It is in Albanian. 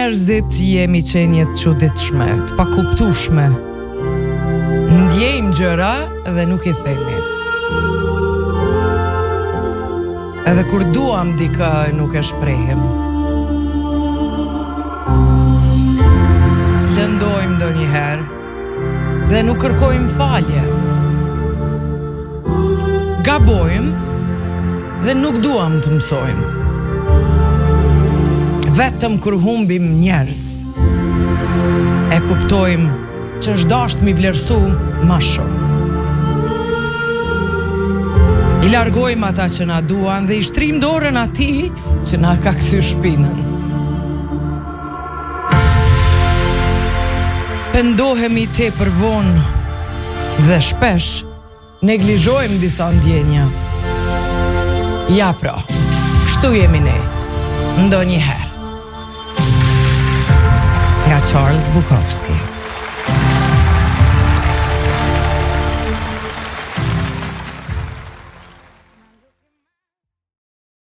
njerëzit jemi qenjet çuditshme, të pakuptueshme. Ndjejmë gjëra dhe nuk i themi. Edhe kur duam dikë nuk e shprehim. Lëndojmë ndonjëherë dhe nuk kërkojmë falje. Gabojmë dhe nuk duam të mësojmë. Vetëm kur humbim njerëz e kuptojmë që është dashur mi vlerësu më shumë. I largojmë ata që na duan dhe i shtrim dorën atij që na ka kthy shpinën. Pendohemi tepër vonë dhe shpesh neglizhojmë disa ndjenja. Ja pra, kështu jemi ne, ndonjëherë. Nga Charles Bukowski.